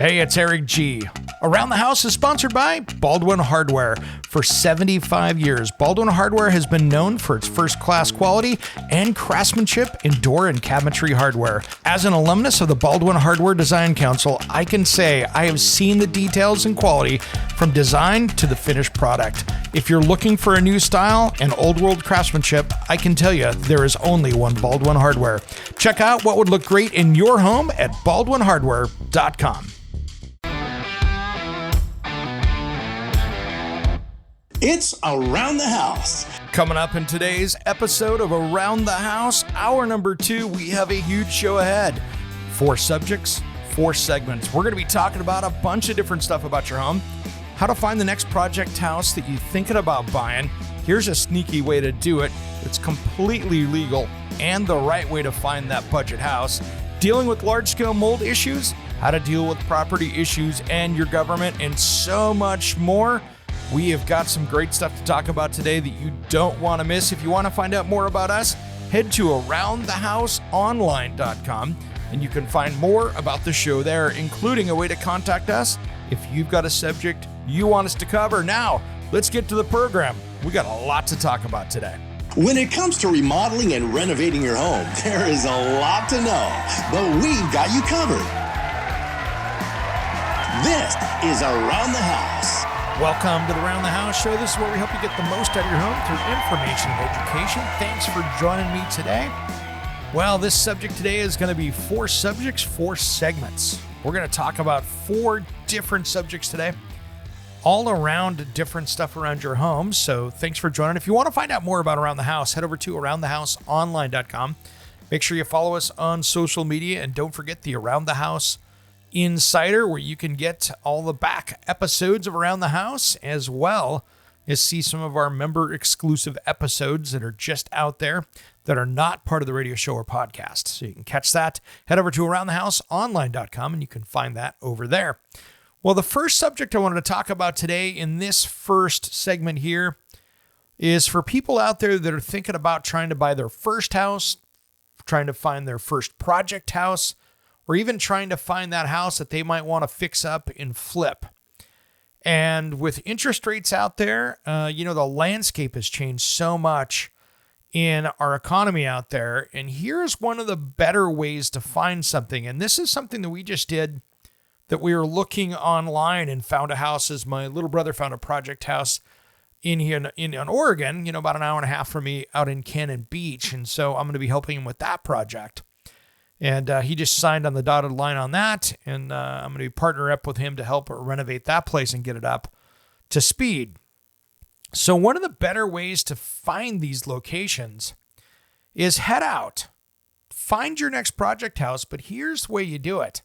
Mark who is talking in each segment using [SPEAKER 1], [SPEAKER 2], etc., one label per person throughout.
[SPEAKER 1] Hey, it's Eric G. Around the House is sponsored by Baldwin Hardware. For 75 years, Baldwin Hardware has been known for its first-class quality and craftsmanship in door and cabinetry hardware. As an alumnus of the Baldwin Hardware Design Council, I can say I have seen the details and quality from design to the finished product. If you're looking for a new style and old-world craftsmanship, I can tell you there is only one Baldwin Hardware. Check out what would look great in your home at baldwinhardware.com.
[SPEAKER 2] It's Around the House.
[SPEAKER 1] Coming up in today's episode of Around the House, hour number 2, we have a huge show ahead. 4 subjects, 4 segments. We're going to be talking about a bunch of different stuff about your home, how to find the next project house that you're thinking about buying. Here's a sneaky way to do it. It's completely legal and the right way to find that budget house. Dealing with large-scale mold issues, how to deal with property issues and your government, and so much more. We have got some great stuff to talk about today that you don't want to miss. If you want to find out more about us, head to aroundthehouseonline.com and you can find more about the show there, including a way to contact us if you've got a subject you want us to cover. Now, let's get to the program. We got a lot to talk about today.
[SPEAKER 2] When it comes to remodeling and renovating your home, there is a lot to know, but we've got you covered. This is Around the House.
[SPEAKER 1] Welcome to the Around the House show. This is where we help you get the most out of your home through information and education. Thanks for joining me today. Well, this subject today is going to be 4 subjects, 4 segments. We're going to talk about 4 different subjects today, all around different stuff around your home. So thanks for joining. If you want to find out more about Around the House, head over to aroundthehouseonline.com. Make sure you follow us on social media, and don't forget the Around the House Insider, where you can get all the back episodes of Around the House, as well as see some of our member exclusive episodes that are just out there that are not part of the radio show or podcast. So you can catch that. Head over to aroundthehouseonline.com and you can find that over there. Well, the first subject I wanted to talk about today in this first segment here is for people out there that are thinking about trying to buy their first house, trying to find their first project house, or even trying to find that house that they might want to fix up and flip. And with interest rates out there, the landscape has changed so much in our economy out there. And here's one of the better ways to find something. And this is something that we just did, that we were looking online and found a house. As my little brother found a project house in here in Oregon, about an hour and a half from me out in Cannon Beach. And so I'm going to be helping him with that project. And he just signed on the dotted line on that. And I'm going to be partner up with him to help renovate that place and get it up to speed. So one of the better ways to find these locations is head out, find your next project house. But here's the way you do it.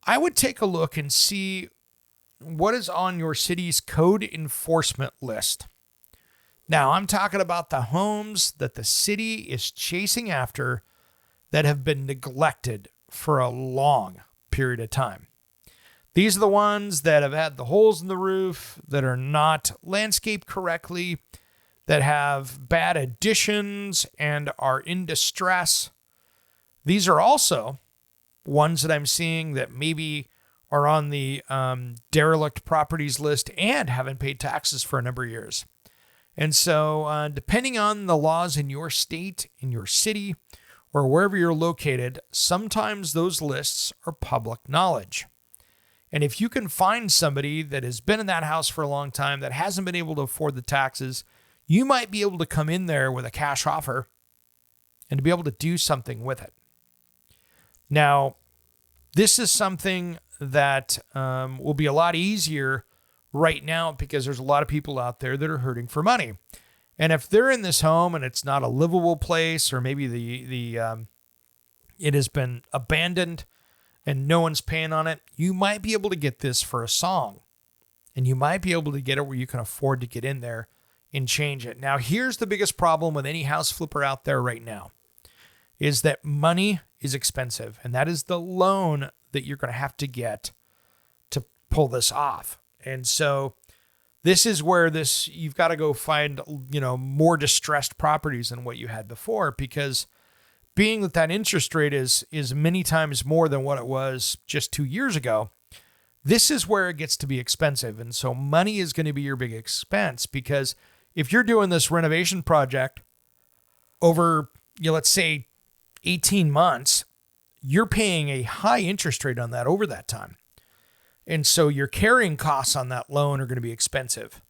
[SPEAKER 1] I would take a look and see what is on your city's code enforcement list. Now, I'm talking about the homes that the city is chasing after that have been neglected for a long period of time. These are the ones that have had the holes in the roof, that are not landscaped correctly, that have bad additions and are in distress. These are also ones that I'm seeing that maybe are on the derelict properties list and haven't paid taxes for a number of years. And so depending on the laws in your state, in your city, or wherever you're located, sometimes those lists are public knowledge. And if you can find somebody that has been in that house for a long time that hasn't been able to afford the taxes, you might be able to come in there with a cash offer and to be able to do something with it. Now, this is something that will be a lot easier right now because there's a lot of people out there that are hurting for money. And if they're in this home and it's not a livable place, or maybe it has been abandoned and no one's paying on it, you might be able to get this for a song. And you might be able to get it where you can afford to get in there and change it. Now, here's the biggest problem with any house flipper out there right now, is that money is expensive. And that is the loan that you're going to have to get to pull this off. And so this is where you've got to go find, more distressed properties than what you had before, because being that interest rate is many times more than what it was just 2 years ago, this is where it gets to be expensive. And so money is going to be your big expense, because if you're doing this renovation project over, let's say 18 months, you're paying a high interest rate on that over that time. And so your carrying costs on that loan are going to be expensive.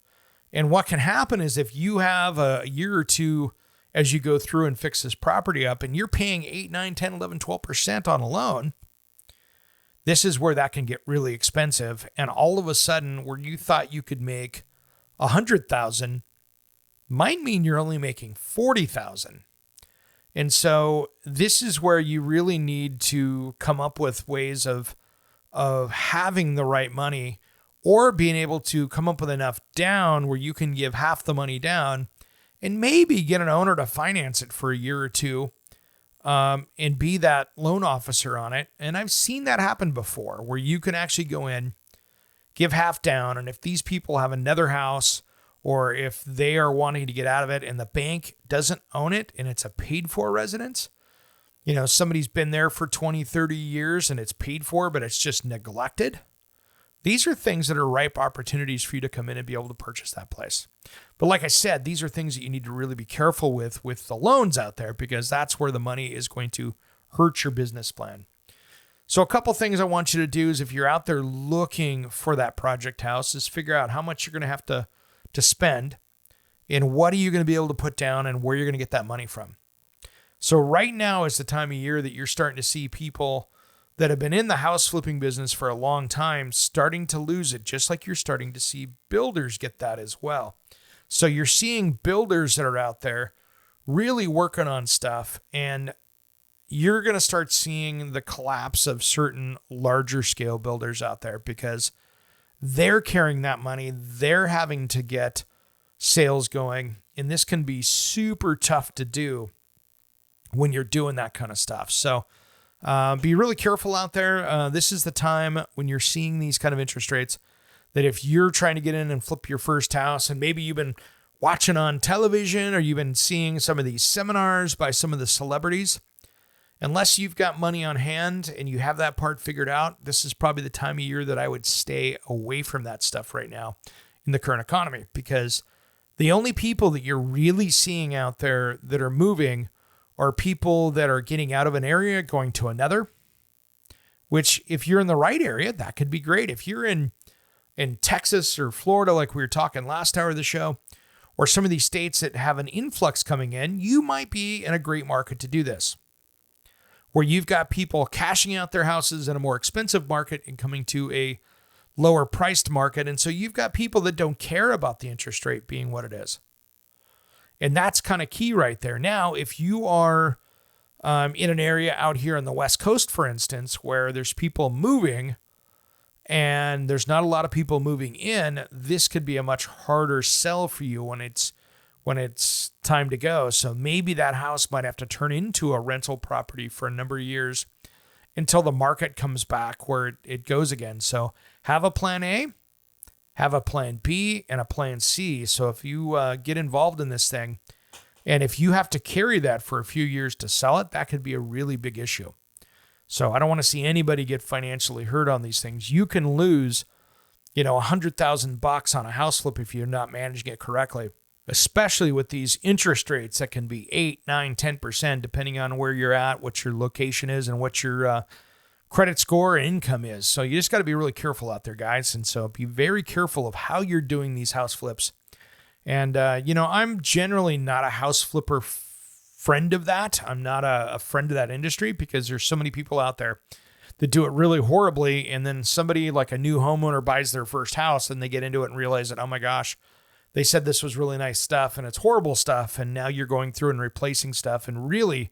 [SPEAKER 1] And what can happen is if you have a year or two as you go through and fix this property up and you're paying 8, 9, 10, 11, 12% on a loan, this is where that can get really expensive. And all of a sudden, where you thought you could make $100,000 might mean you're only making $40,000. And so this is where you really need to come up with ways of having the right money, or being able to come up with enough down where you can give half the money down and maybe get an owner to finance it for a year or two, and be that loan officer on it. And I've seen that happen before, where you can actually go in, give half down. And if these people have another house, or if they are wanting to get out of it and the bank doesn't own it and it's a paid for residence, somebody's been there for 20, 30 years and it's paid for, but it's just neglected. These are things that are ripe opportunities for you to come in and be able to purchase that place. But like I said, these are things that you need to really be careful with the loans out there, because that's where the money is going to hurt your business plan. So a couple things I want you to do is, if you're out there looking for that project house, is figure out how much you're going to have to spend, and what are you going to be able to put down, and where you're going to get that money from. So right now is the time of year that you're starting to see people that have been in the house flipping business for a long time starting to lose it, just like you're starting to see builders get that as well. So you're seeing builders that are out there really working on stuff, and you're going to start seeing the collapse of certain larger scale builders out there, because they're carrying that money. They're having to get sales going. And this can be super tough to do when you're doing that kind of stuff. So be really careful out there. This is the time when you're seeing these kind of interest rates, that if you're trying to get in and flip your first house, and maybe you've been watching on television, or you've been seeing some of these seminars by some of the celebrities, unless you've got money on hand and you have that part figured out, this is probably the time of year that I would stay away from that stuff right now in the current economy, because the only people that you're really seeing out there that are moving are people that are getting out of an area, going to another, which if you're in the right area, that could be great. If you're in Texas or Florida, like we were talking last hour of the show, or some of these states that have an influx coming in, you might be in a great market to do this, where you've got people cashing out their houses in a more expensive market and coming to a lower priced market. And so you've got people that don't care about the interest rate being what it is. And that's kind of key right there. Now, if you are in an area out here on the West Coast, for instance, where there's people moving and there's not a lot of people moving in, this could be a much harder sell for you when it's time to go. So maybe that house might have to turn into a rental property for a number of years until the market comes back where it goes again. So have a plan A, have a plan B, and a plan C. So if you get involved in this thing, and if you have to carry that for a few years to sell it, that could be a really big issue. So I don't want to see anybody get financially hurt on these things. You can lose, $100,000 on a house flip if you're not managing it correctly, especially with these interest rates that can be 8, 9, 10%, depending on where you're at, what your location is, and what your credit score and income is. So you just got to be really careful out there, guys. And so be very careful of how you're doing these house flips. And, I'm generally not a house flipper friend of that. I'm not a friend of that industry, because there's so many people out there that do it really horribly. And then somebody like a new homeowner buys their first house and they get into it and realize that, oh my gosh, they said this was really nice stuff and it's horrible stuff. And now you're going through and replacing stuff. And really,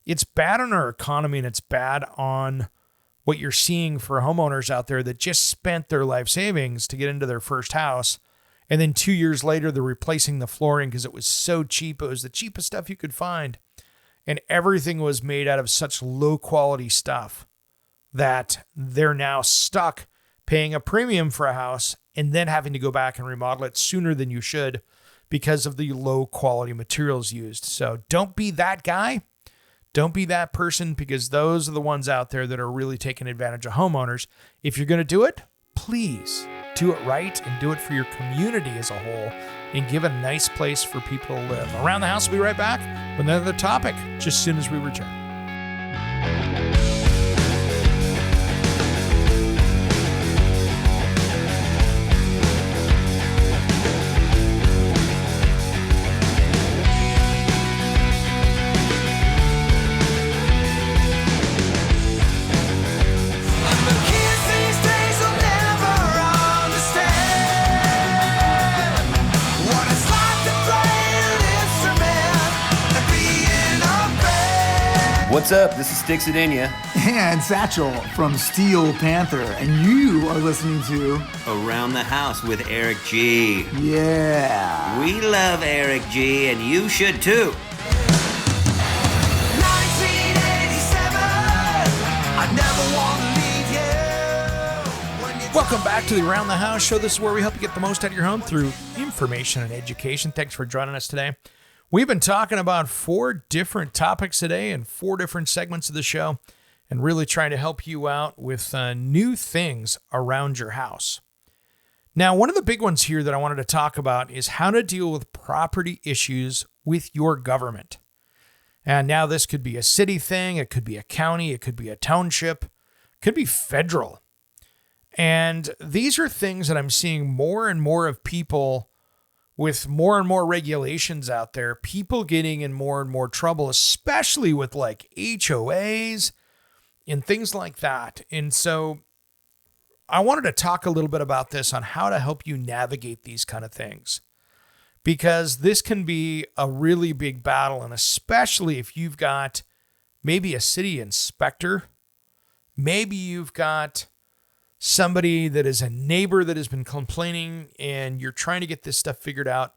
[SPEAKER 1] it's bad on our economy, and it's bad on what you're seeing for homeowners out there that just spent their life savings to get into their first house. And then 2 years later, they're replacing the flooring because it was so cheap. It was the cheapest stuff you could find. And everything was made out of such low quality stuff that they're now stuck paying a premium for a house and then having to go back and remodel it sooner than you should because of the low quality materials used. So don't be that guy. Don't be that person, because those are the ones out there that are really taking advantage of homeowners. If you're going to do it, please do it right and do it for your community as a whole and give a nice place for people to live. Around the House will be right back with another topic just as soon as we return.
[SPEAKER 3] What's up? This is Sticks It In Ya.
[SPEAKER 4] And Satchel from Steel Panther. And you are listening to
[SPEAKER 3] Around the House with Eric G.
[SPEAKER 4] Yeah.
[SPEAKER 3] We love Eric G, and you should too.
[SPEAKER 4] 1987, I never want to leave you.
[SPEAKER 1] Welcome back to the Around the House show. This is where we help you get the most out of your home through information and education. Thanks for joining us today. We've been talking about 4 different topics today and 4 different segments of the show and really trying to help you out with new things around your house. Now, one of the big ones here that I wanted to talk about is how to deal with property issues with your government. And now this could be a city thing, it could be a county, it could be a township, it could be federal. And these are things that I'm seeing more and more of people with more and more regulations out there, people getting in more and more trouble, especially with like HOAs and things like that. And so I wanted to talk a little bit about this on how to help you navigate these kind of things, because this can be a really big battle. And especially if you've got maybe a city inspector, maybe you've got somebody that is a neighbor that has been complaining and you're trying to get this stuff figured out.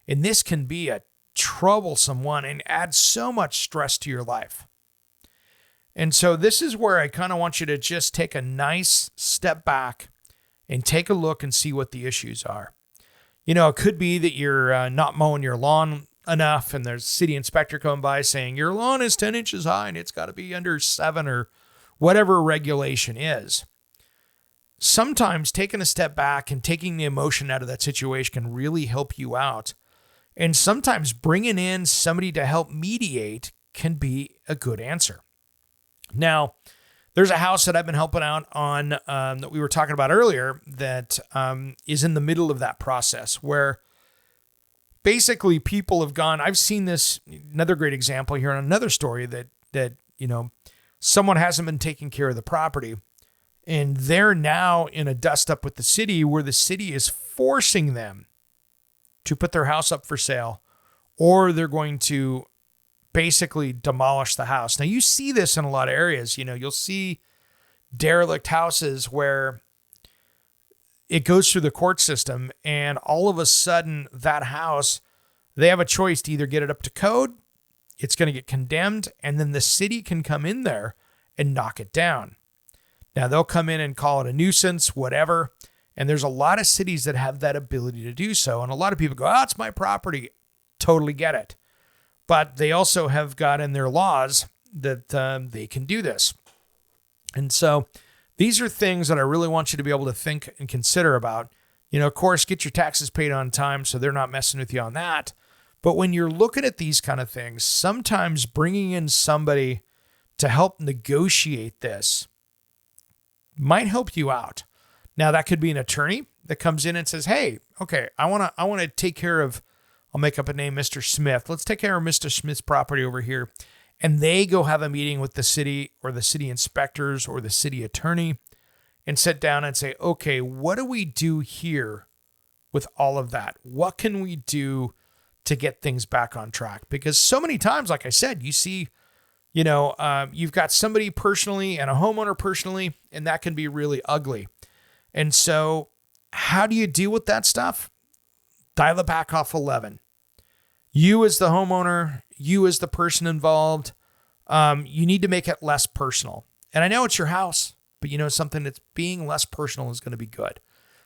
[SPEAKER 1] And this can be a troublesome one and add so much stress to your life. And so this is where I kind of want you to just take a nice step back and take a look and see what the issues are. You know, it could be that you're not mowing your lawn enough and there's a city inspector coming by saying your lawn is 10 inches high and it's got to be under 7 or whatever regulation is. Sometimes taking a step back and taking the emotion out of that situation can really help you out. And sometimes bringing in somebody to help mediate can be a good answer. Now, there's a house that I've been helping out on that we were talking about earlier that is in the middle of that process where basically people have gone, I've seen this, another great example here on another story that you know, someone hasn't been taking care of the property. And they're now in a dust up with the city where the city is forcing them to put their house up for sale, or they're going to basically demolish the house. Now you see this in a lot of areas. You know, you'll see derelict houses where it goes through the court system and all of a sudden that house, they have a choice to either get it up to code, it's going to get condemned, and then the city can come in there and knock it down. Now, they'll come in and call it a nuisance, whatever. And there's a lot of cities that have that ability to do so. And a lot of people go, oh, it's my property. Totally get it. But they also have got in their laws that they can do this. And so these are things that I really want you to be able to think and consider about. You know, of course, get your taxes paid on time so they're not messing with you on that. But when you're looking at these kind of things, sometimes bringing in somebody to help negotiate this might help you out. Now, that could be an attorney that comes in and says, hey, okay, I want to take care of, I'll make up a name, Mr. Smith. Let's take care of Mr. Smith's property over here. And they go have a meeting with the city or the city inspectors or the city attorney and sit down and say, okay, what do we do here with all of that? What can we do to get things back on track? Because so many times, like I said, you see, you know, you've got somebody personally and a homeowner personally, and that can be really ugly. And so how do you deal with that stuff? Dial it back off 11. You as the homeowner, you as the person involved, you need to make it less personal. And I know it's your house, but you know, something that's being less personal is going to be good.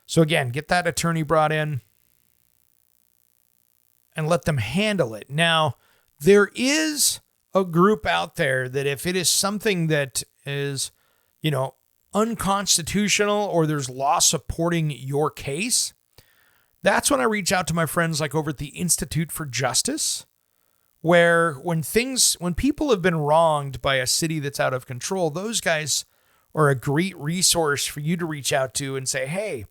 [SPEAKER 1] So again, get that attorney brought in and let them handle it. Now, there is a group out there that if it is something that is, you know, unconstitutional or there's law supporting your case, that's when I reach out to my friends like over at the Institute for Justice, where when people have been wronged by a city that's out of control, those guys are a great resource for you to reach out to and say, hey,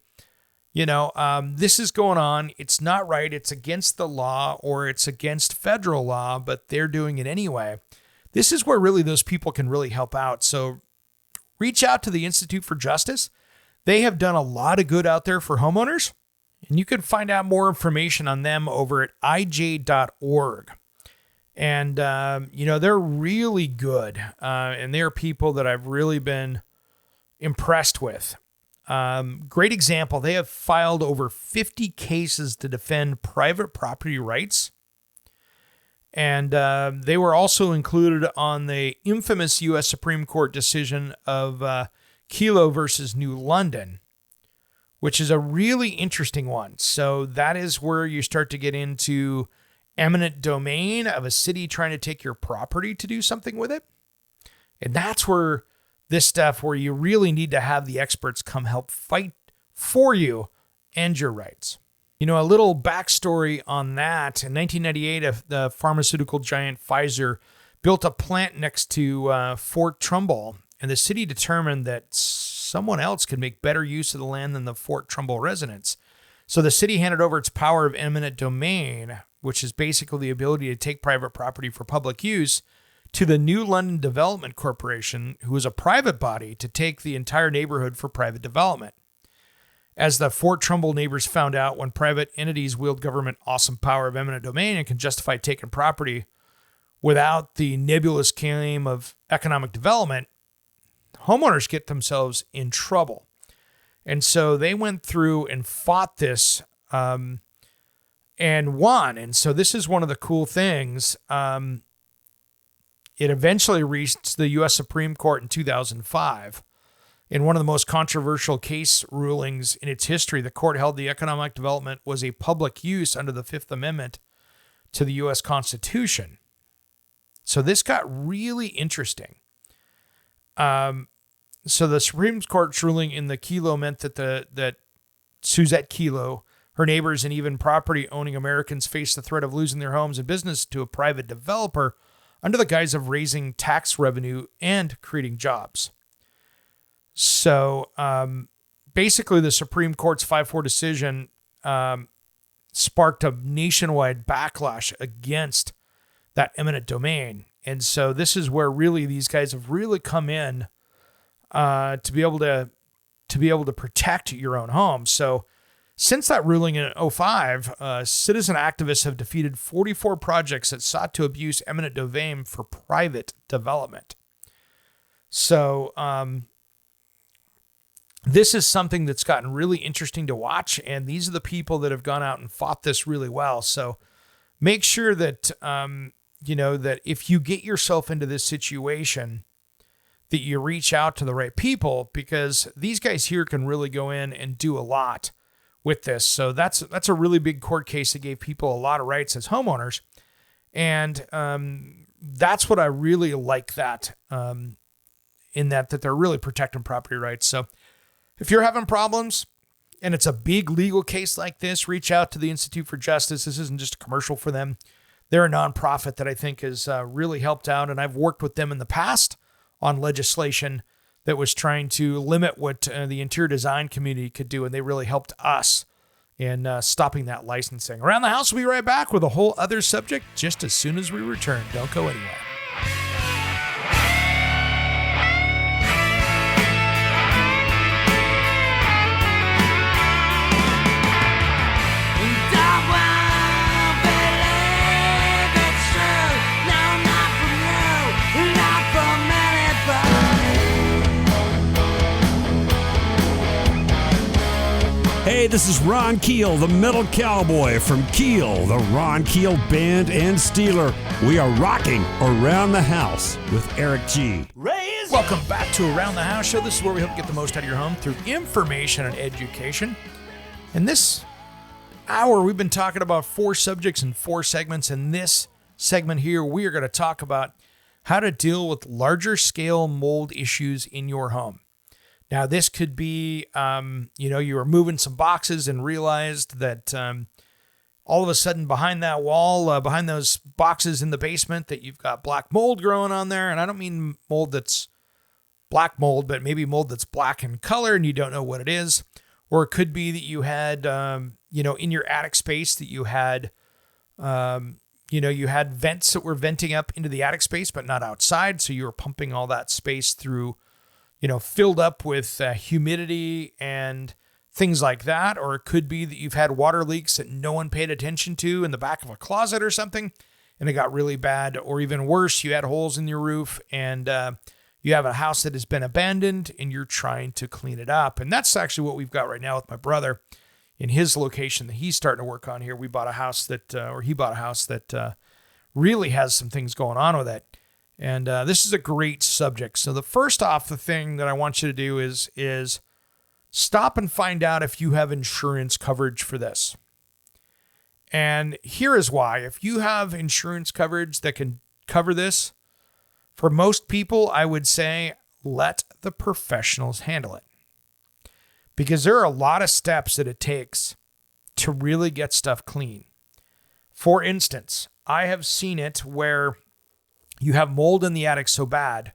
[SPEAKER 1] this is going on. It's not right. It's against the law or it's against federal law, but they're doing it anyway. This is where really those people can really help out. So reach out to the Institute for Justice. They have done a lot of good out there for homeowners, and you can find out more information on them over at ij.org. And, they're really good, and they're people that I've really been impressed with. Great example, they have filed over 50 cases to defend private property rights. And they were also included on the infamous U.S. Supreme Court decision of Kelo versus New London, which is a really interesting one. So that is where you start to get into eminent domain of a city trying to take your property to do something with it. And that's where this stuff where you really need to have the experts come help fight for you and your rights. A little backstory on that. In 1998, the pharmaceutical giant Pfizer built a plant next to Fort Trumbull, and the city determined that someone else could make better use of the land than the Fort Trumbull residents. So the city handed over its power of eminent domain, which is basically the ability to take private property for public use, to the New London Development Corporation, who was a private body, to take the entire neighborhood for private development. As the Fort Trumbull neighbors found out, when private entities wield government awesome power of eminent domain and can justify taking property without the nebulous claim of economic development, homeowners get themselves in trouble. And so they went through and fought this and won. And so this is one of the cool things. It eventually reached the U.S. Supreme Court in 2005. In one of the most controversial case rulings in its history, the court held the economic development was a public use under the Fifth Amendment to the U.S. Constitution. So this got really interesting. So the Supreme Court's ruling in the Kelo meant that Suzette Kelo, her neighbors, and even property-owning Americans faced the threat of losing their homes and business to a private developer under the guise of raising tax revenue and creating jobs. So basically, the Supreme Court's 5-4 decision sparked a nationwide backlash against that eminent domain. And so this is where really these guys have really come in to be able to protect your own home. So since that ruling in 2005, citizen activists have defeated 44 projects that sought to abuse eminent domain for private development. So this is something that's gotten really interesting to watch, and these are the people that have gone out and fought this really well. So make sure that, that if you get yourself into this situation, that you reach out to the right people, because these guys here can really go in and do a lot with this. So that's a really big court case that gave people a lot of rights as homeowners. And that's what I really like that, in that they're really protecting property rights. So if you're having problems and it's a big legal case like this, reach out to the Institute for Justice. This isn't just a commercial for them. They're a nonprofit that I think has really helped out. And I've worked with them in the past on legislation that was trying to limit what the interior design community could do. And they really helped us in stopping that licensing. Around the House, we'll be right back with a whole other subject just as soon as we return. Don't go anywhere.
[SPEAKER 5] Hey, this is Ron Keel, the Metal Cowboy from Keel, the Ron Keel Band and Steeler. We are rocking Around the House with Eric G.
[SPEAKER 1] Welcome back to Around the House Show. This is where we help you get the most out of your home through information and education. In this hour, we've been talking about 4 subjects and 4 segments. In this segment here, we are going to talk about how to deal with larger scale mold issues in your home. Now, this could be, you were moving some boxes and realized that all of a sudden behind that wall, behind those boxes in the basement, that you've got black mold growing on there. And I don't mean mold that's black mold, but maybe mold that's black in color and you don't know what it is. Or it could be that you had, in your attic space that you had, you had vents that were venting up into the attic space, but not outside. So you were pumping all that space through, filled up with humidity and things like that. Or it could be that you've had water leaks that no one paid attention to in the back of a closet or something, and it got really bad. Or even worse, you had holes in your roof and you have a house that has been abandoned and you're trying to clean it up. And that's actually what we've got right now with my brother in his location that he's starting to work on here. He bought a house that really has some things going on with it. And this is a great subject. So the thing that I want you to do is stop and find out if you have insurance coverage for this. And here is why. If you have insurance coverage that can cover this, for most people, I would say let the professionals handle it. Because there are a lot of steps that it takes to really get stuff clean. For instance, I have seen it where you have mold in the attic so bad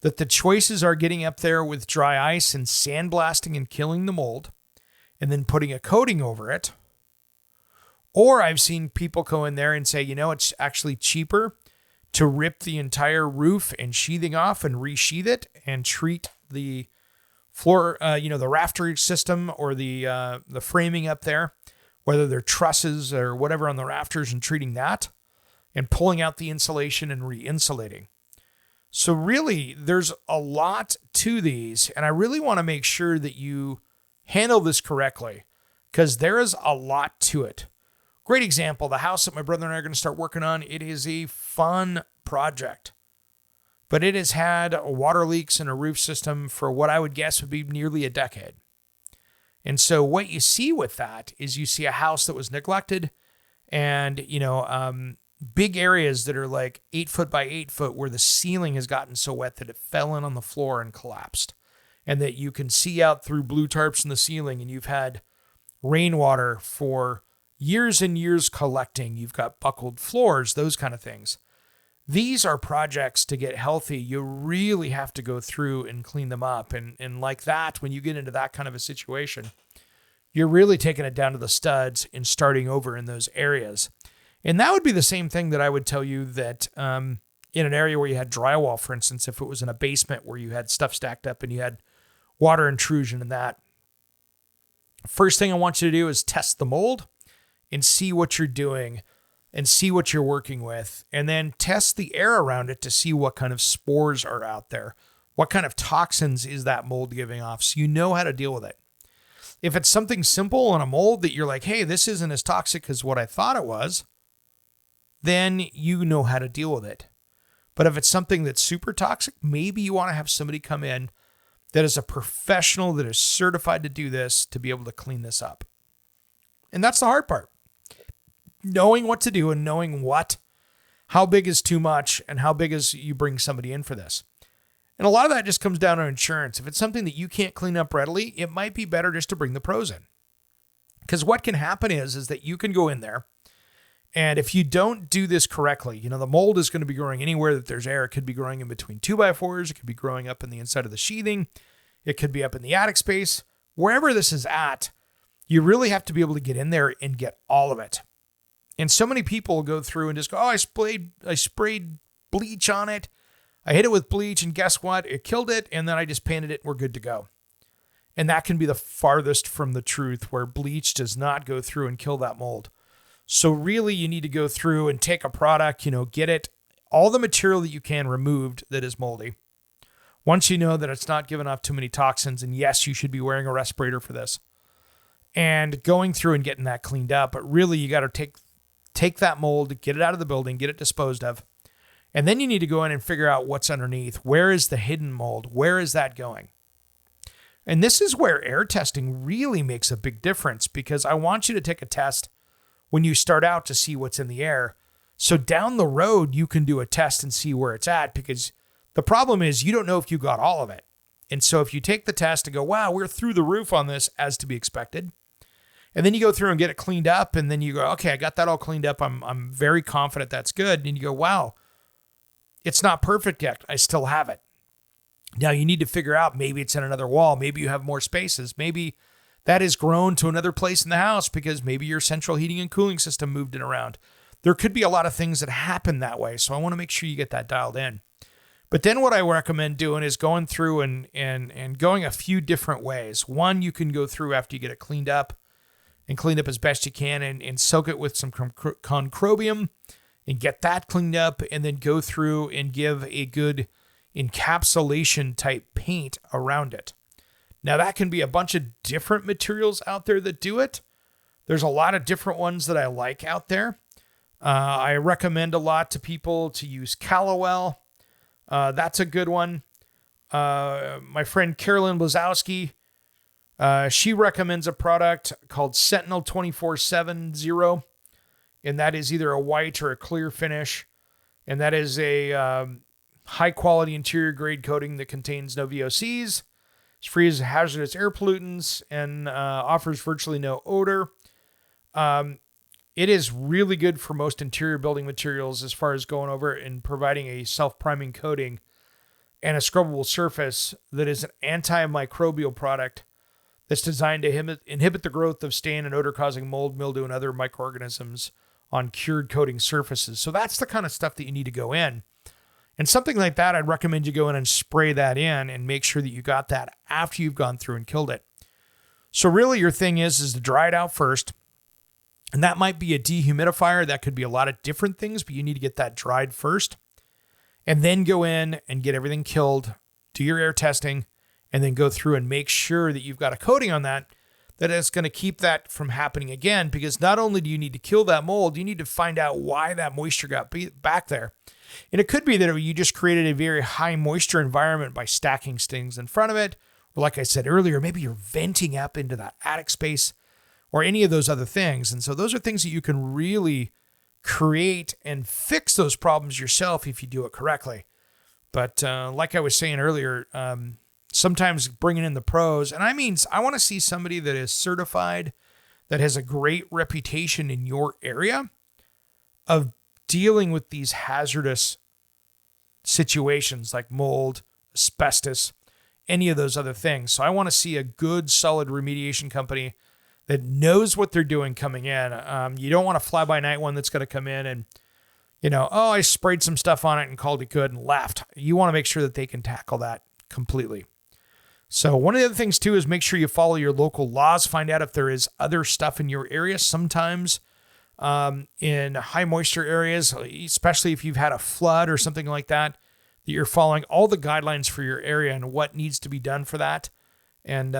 [SPEAKER 1] that the choices are getting up there with dry ice and sandblasting and killing the mold and then putting a coating over it. Or I've seen people go in there and say, it's actually cheaper to rip the entire roof and sheathing off and resheath it and treat the floor, the rafter system or the framing up there, whether they're trusses or whatever on the rafters, and treating that and pulling out the insulation and re-insulating. So really, there's a lot to these, and I really want to make sure that you handle this correctly because there is a lot to it. Great example, the house that my brother and I are going to start working on, it is a fun project, but it has had water leaks in a roof system for what I would guess would be nearly a decade. And so what you see with that is you see a house that was neglected and, big areas that are like 8 foot by 8 foot where the ceiling has gotten so wet that it fell in on the floor and collapsed, and that you can see out through blue tarps in the ceiling, and you've had rainwater for years and years collecting. You've got buckled floors, those kind of things. These are projects to get healthy. You really have to go through and clean them up. And like that, when you get into that kind of a situation, you're really taking it down to the studs and starting over in those areas. And that would be the same thing that I would tell you that in an area where you had drywall, for instance, if it was in a basement where you had stuff stacked up and you had water intrusion and that. First thing I want you to do is test the mold and see what you're doing and see what you're working with, and then test the air around it to see what kind of spores are out there. What kind of toxins is that mold giving off, so you know how to deal with it. If it's something simple on a mold that you're like, hey, this isn't as toxic as what I thought it was, then you know how to deal with it. But if it's something that's super toxic, maybe you want to have somebody come in that is a professional that is certified to do this to be able to clean this up. And that's the hard part. Knowing what to do and knowing how big is too much and how big is you bring somebody in for this. And a lot of that just comes down to insurance. If it's something that you can't clean up readily, it might be better just to bring the pros in. Because what can happen is that you can go in there, and if you don't do this correctly, the mold is going to be growing anywhere that there's air. It could be growing in between 2x4s. It could be growing up in the inside of the sheathing. It could be up in the attic space. Wherever this is at, you really have to be able to get in there and get all of it. And so many people go through and just go, I sprayed bleach on it. I hit it with bleach, and guess what? It killed it, and then I just painted it, and we're good to go. And that can be the farthest from the truth, where bleach does not go through and kill that mold. So really, you need to go through and take a product, get it, all the material that you can removed that is moldy. Once you know that it's not giving off too many toxins, and yes, you should be wearing a respirator for this, and going through and getting that cleaned up. But really, you got to take that mold, get it out of the building, get it disposed of. And then you need to go in and figure out what's underneath. Where is the hidden mold? Where is that going? And this is where air testing really makes a big difference, because I want you to take a test when you start out to see what's in the air. So down the road, you can do a test and see where it's at, because the problem is you don't know if you got all of it. And so if you take the test and go, wow, we're through the roof on this, as to be expected, and then you go through and get it cleaned up, and then you go, okay, I got that all cleaned up. I'm very confident that's good. And you go, wow, it's not perfect yet. I still have it. Now you need to figure out, maybe it's in another wall. Maybe you have more spaces. Maybe that has grown to another place in the house because maybe your central heating and cooling system moved it around. There could be a lot of things that happen that way. So I want to make sure you get that dialed in. But then what I recommend doing is going through and going a few different ways. One, you can go through after you get it cleaned up and clean up as best you can and soak it with some concrobium and get that cleaned up, and then go through and give a good encapsulation type paint around it. Now that can be a bunch of different materials out there that do it. There's a lot of different ones that I like out there. I recommend a lot to people to use Callowell. That's a good one. My friend Carolyn Blazowski, she recommends a product called Sentinel 24/7 and that is either a white or a clear finish. And that is a high quality interior grade coating that contains no VOCs. It's free of hazardous air pollutants and offers virtually no odor. It is really good for most interior building materials as far as going over and providing a self-priming coating and a scrubbable surface that is an antimicrobial product that's designed to inhibit the growth of stain and odor-causing mold, mildew, and other microorganisms on cured coating surfaces. So that's the kind of stuff that you need to go in. And something like that, I'd recommend you go in and spray that in and make sure that you got that after you've gone through and killed it. So really your thing is to dry it out first. And that might be a dehumidifier. That could be a lot of different things, but you need to get that dried first. And then go in and get everything killed, do your air testing, and then go through and make sure that you've got a coating on that is going to keep that from happening again. Because not only do you need to kill that mold, you need to find out why that moisture got back there. And it could be that you just created a very high moisture environment by stacking things in front of it. Or like I said earlier, maybe you're venting up into that attic space or any of those other things. And so those are things that you can really create and fix those problems yourself if you do it correctly. But like I was saying earlier, sometimes bringing in the pros, and I want to see somebody that is certified, that has a great reputation in your area of dealing with these hazardous situations like mold, asbestos, any of those other things. So I want to see a good, solid remediation company that knows what they're doing coming in. You don't want a fly-by-night one that's going to come in and, I sprayed some stuff on it and called it good and left. You want to make sure that they can tackle that completely. So one of the other things too is make sure you follow your local laws. Find out if there is other stuff in your area. Sometimes in high moisture areas, especially if you've had a flood or something like that, that you're following all the guidelines for your area and what needs to be done for that. And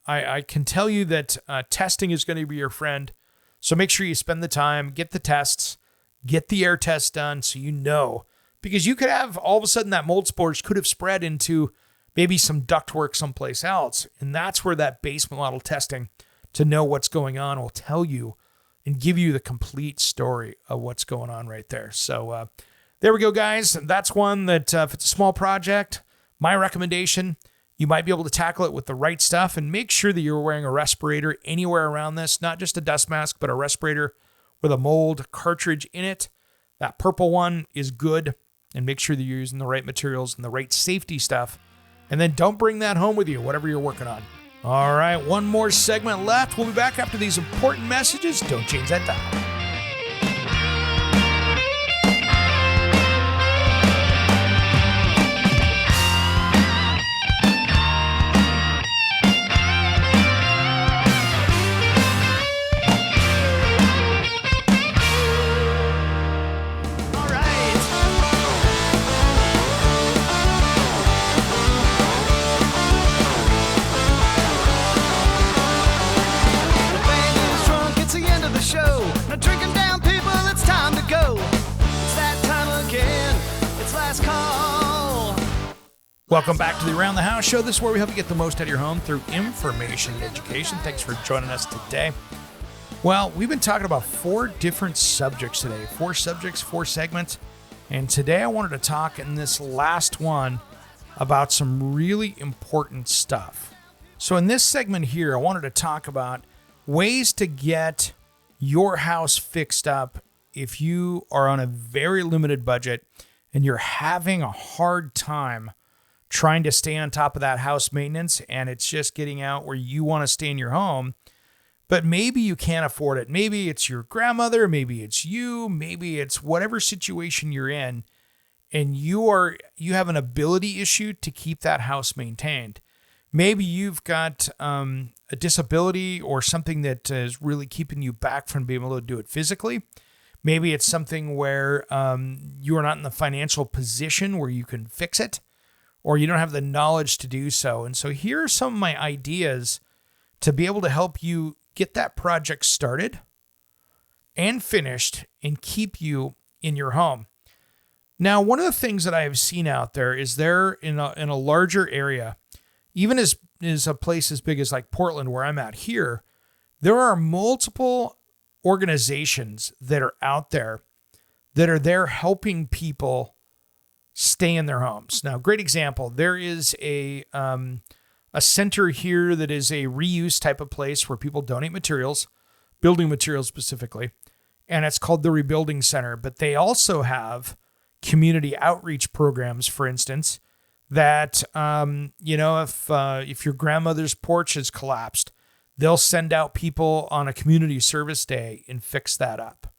[SPEAKER 1] I can tell you that testing is going to be your friend. So make sure you spend the time, get the tests, get the air tests done so you know. Because you could have, all of a sudden, that mold spores could have spread into maybe some ductwork someplace else. And that's where that basement model testing to know what's going on will tell you and give you the complete story of what's going on right there. So there we go, guys. That's one that if it's a small project, my recommendation, you might be able to tackle it with the right stuff and make sure that you're wearing a respirator anywhere around this, not just a dust mask, but a respirator with a mold cartridge in it. That purple one is good, and make sure that you're using the right materials and the right safety stuff. And then don't bring that home with you, whatever you're working on. All right, one more segment left. We'll be back after these important messages. Don't change that dial. Welcome back to the Around the House Show. This is where we help you get the most out of your home through information and education. Thanks for joining us today. Well, we've been talking about 4 different subjects today. 4 subjects, 4 segments. And today I wanted to talk in this last one about some really important stuff. So in this segment here, I wanted to talk about ways to get your house fixed up if you are on a very limited budget and you're having a hard time trying to stay on top of that house maintenance, and it's just getting out where you want to stay in your home, but maybe you can't afford it. Maybe it's your grandmother, maybe it's you, maybe it's whatever situation you're in, and you have an ability issue to keep that house maintained. Maybe you've got a disability or something that is really keeping you back from being able to do it physically. Maybe it's something where you are not in the financial position where you can fix it, or you don't have the knowledge to do so. And so here are some of my ideas to be able to help you get that project started and finished and keep you in your home. Now, one of the things that I have seen out there is there in a larger area, even as a place as big as like Portland, where I'm at here, there are multiple organizations that are out there that are there helping people stay in their homes. Now, great example. There is a center here that is a reuse type of place where people donate materials, building materials specifically, and it's called the Rebuilding Center. But they also have community outreach programs, for instance, that, if your grandmother's porch has collapsed, they'll send out people on a community service day and fix that up.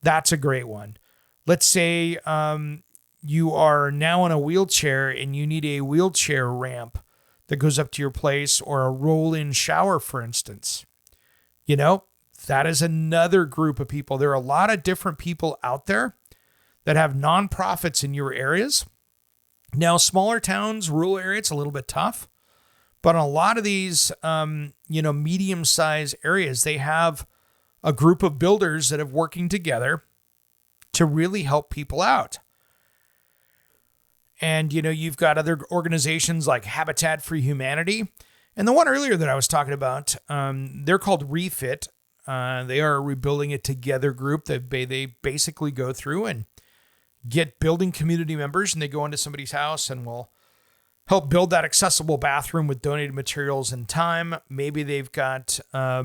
[SPEAKER 1] That's a great one. Let's say you are now in a wheelchair and you need a wheelchair ramp that goes up to your place, or a roll-in shower, for instance. That is another group of people. There are a lot of different people out there that have nonprofits in your areas. Now, smaller towns, rural areas, it's a little bit tough. But in a lot of these, medium-sized areas, they have a group of builders that are working together to really help people out. And, you've got other organizations like Habitat for Humanity. And the one earlier that I was talking about, they're called Refit. They are a Rebuilding It Together group. They basically go through and get building community members, and they go into somebody's house and will help build that accessible bathroom with donated materials and time. Maybe they've got, a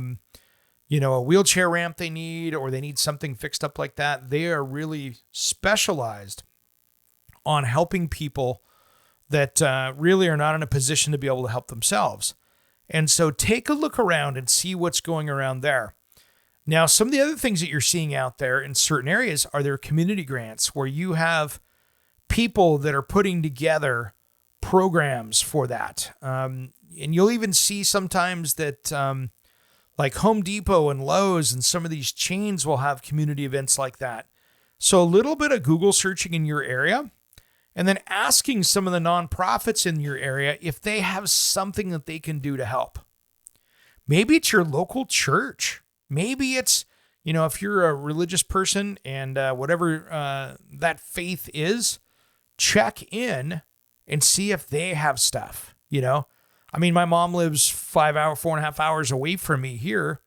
[SPEAKER 1] wheelchair ramp they need, or they need something fixed up like that. They are really specialized on helping people that really are not in a position to be able to help themselves. And so take a look around and see what's going around there. Now, some of the other things that you're seeing out there in certain areas are their community grants, where you have people that are putting together programs for that. And you'll even see sometimes that like Home Depot and Lowe's and some of these chains will have community events like that. So a little bit of Google searching in your area, and then asking some of the nonprofits in your area if they have something that they can do to help. Maybe it's your local church. Maybe it's, if you're a religious person and whatever that faith is, check in and see if they have stuff, my mom lives 4.5 hours away from me here,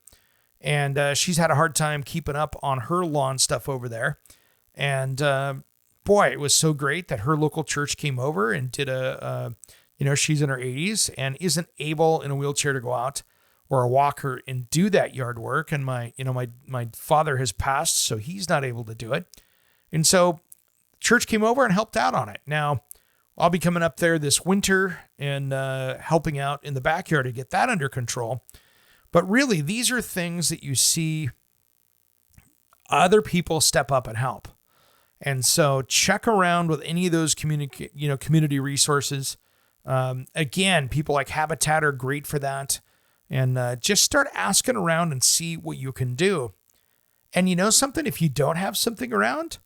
[SPEAKER 1] and she's had a hard time keeping up on her lawn stuff over there. And boy, it was so great that her local church came over and did she's in her 80s and isn't able in a wheelchair to go out or a walker and do that yard work. And my father has passed, so he's not able to do it. And so church came over and helped out on it. Now, I'll be coming up there this winter and helping out in the backyard to get that under control. But really, these are things that you see other people step up and help. And so check around with any of those community resources. Again, people like Habitat are great for that. And just start asking around and see what you can do. And something, if you don't have something around,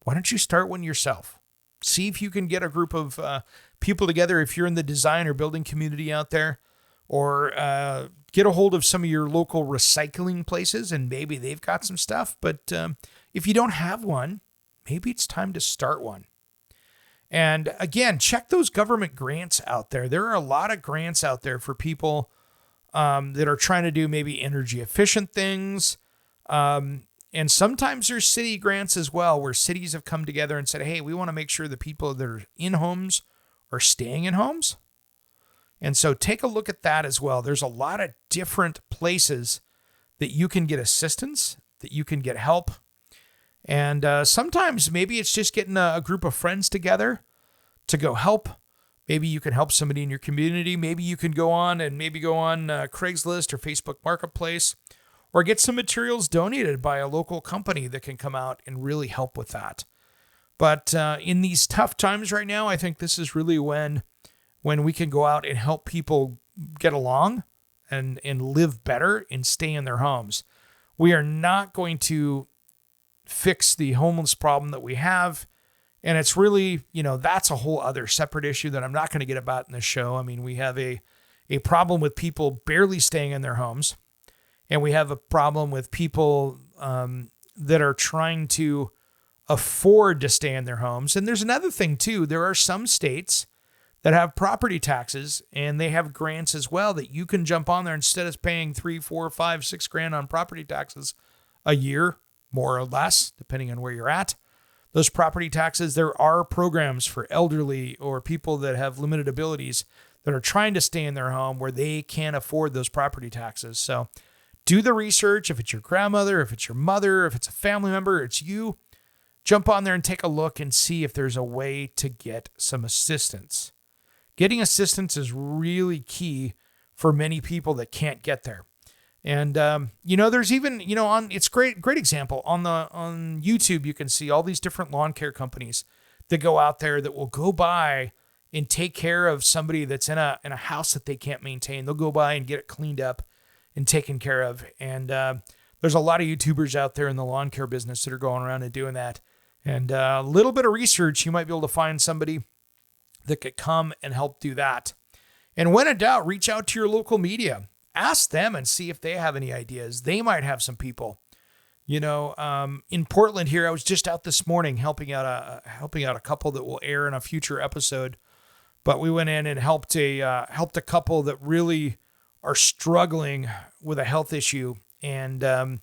[SPEAKER 1] why don't you start one yourself? See if you can get a group of people together if you're in the design or building community out there, or get a hold of some of your local recycling places and maybe they've got some stuff. But if you don't have one, maybe it's time to start one. And again, check those government grants out there. There are a lot of grants out there for people that are trying to do maybe energy efficient things. And sometimes there's city grants as well, where cities have come together and said, hey, we want to make sure the people that are in homes are staying in homes. And so take a look at that as well. There's a lot of different places that you can get assistance, that you can get help. And sometimes maybe it's just getting a group of friends together to go help. Maybe you can help somebody in your community. Maybe you can go on Craigslist or Facebook Marketplace, or get some materials donated by a local company that can come out and really help with that. But in these tough times right now, I think this is really when we can go out and help people get along and live better and stay in their homes. We are not going to fix the homeless problem that we have. And it's really, that's a whole other separate issue that I'm not going to get about in this show. I mean, we have a problem with people barely staying in their homes. And we have a problem with people that are trying to afford to stay in their homes. And there's another thing too. There are some states that have property taxes, and they have grants as well that you can jump on there instead of paying $3, $4, $5, $6,000 on property taxes a year, more or less, depending on where you're at. Those property taxes, there are programs for elderly or people that have limited abilities that are trying to stay in their home where they can't afford those property taxes. So do the research. If it's your grandmother, if it's your mother, if it's a family member, it's you, jump on there and take a look and see if there's a way to get some assistance. Getting assistance is really key for many people that can't get there. And, there's even, it's great example on YouTube. You can see all these different lawn care companies that go out there that will go by and take care of somebody that's in a house that they can't maintain. They'll go by and get it cleaned up and taken care of. And, there's a lot of YouTubers out there in the lawn care business that are going around and doing that. And a little bit of research, you might be able to find somebody that could come and help do that. And when in doubt, reach out to your local media. Ask them and see if they have any ideas. They might have some people. In Portland here, I was just out this morning helping out a couple that will air in a future episode. But we went in and helped a couple that really are struggling with a health issue. And I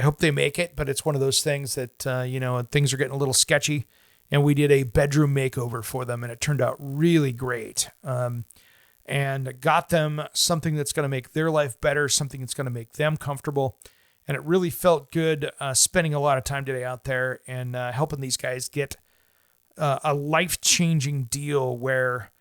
[SPEAKER 1] hope they make it. But it's one of those things that things are getting a little sketchy. And we did a bedroom makeover for them, and it turned out really great. And got them something that's going to make their life better, something that's going to make them comfortable. And it really felt good spending a lot of time today out there and helping these guys get a life-changing deal where,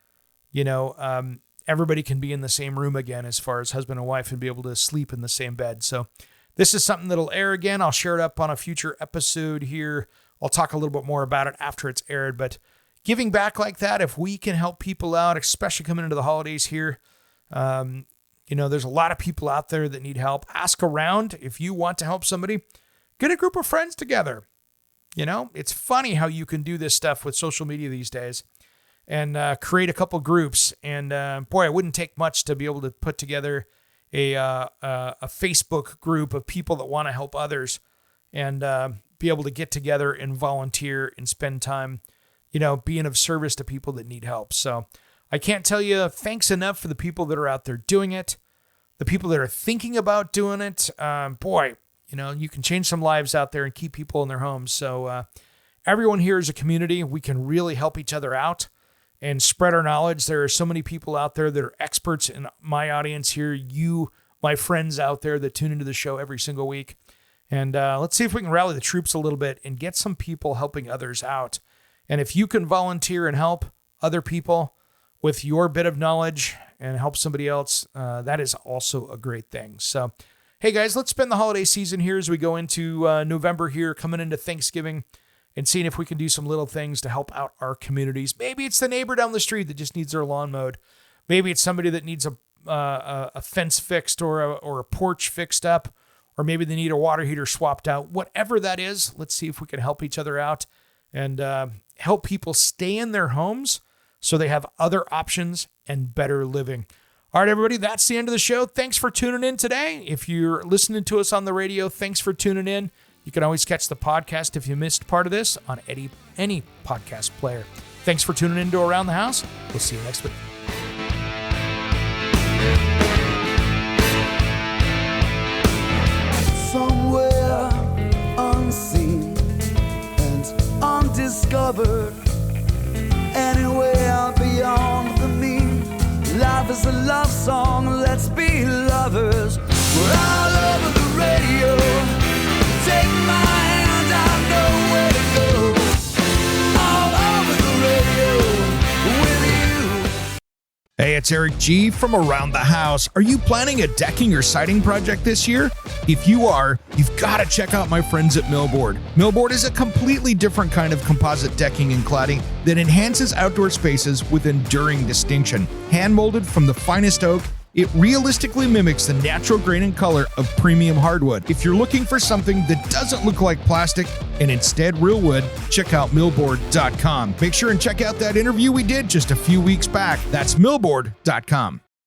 [SPEAKER 1] everybody can be in the same room again as far as husband and wife and be able to sleep in the same bed. So this is something that'll air again. I'll share it up on a future episode here. I'll talk a little bit more about it after it's aired, but giving back like that, if we can help people out, especially coming into the holidays here, there's a lot of people out there that need help. Ask around. If you want to help somebody, get a group of friends together. It's funny how you can do this stuff with social media these days and create a couple groups. And boy, it wouldn't take much to be able to put together a Facebook group of people that want to help others and be able to get together and volunteer and spend time, being of service to people that need help. So I can't tell you thanks enough for the people that are out there doing it, the people that are thinking about doing it. You can change some lives out there and keep people in their homes. So everyone here is a community. We can really help each other out and spread our knowledge. There are so many people out there that are experts in my audience here, you, my friends out there that tune into the show every single week. And let's see if we can rally the troops a little bit and get some people helping others out. And if you can volunteer and help other people with your bit of knowledge and help somebody else, that is also a great thing. So, hey guys, let's spend the holiday season here as we go into November here, coming into Thanksgiving, and seeing if we can do some little things to help out our communities. Maybe it's the neighbor down the street that just needs their lawn mowed. Maybe it's somebody that needs a fence fixed or a porch fixed up. Or maybe they need a water heater swapped out. Whatever that is, let's see if we can help each other out and help people stay in their homes so they have other options and better living. All right, everybody, that's the end of the show. Thanks for tuning in today. If you're listening to us on the radio, thanks for tuning in. You can always catch the podcast if you missed part of this on any podcast player. Thanks for tuning in to Around the House. We'll see you next week.
[SPEAKER 6] Somewhere unseen and undiscovered, anywhere
[SPEAKER 1] Hey, it's Eric G from Around the House. Are you planning a decking or siding project this year? If you are, you've got to check out my friends at Millboard. Millboard is a completely different kind of composite decking and cladding that enhances outdoor spaces with enduring distinction. Hand-molded from the finest oak, it realistically mimics the natural grain and color of premium hardwood. If you're looking for something that doesn't look like plastic and instead real wood, check out millboard.com. Make sure and check out that interview we did just a few weeks back. That's millboard.com.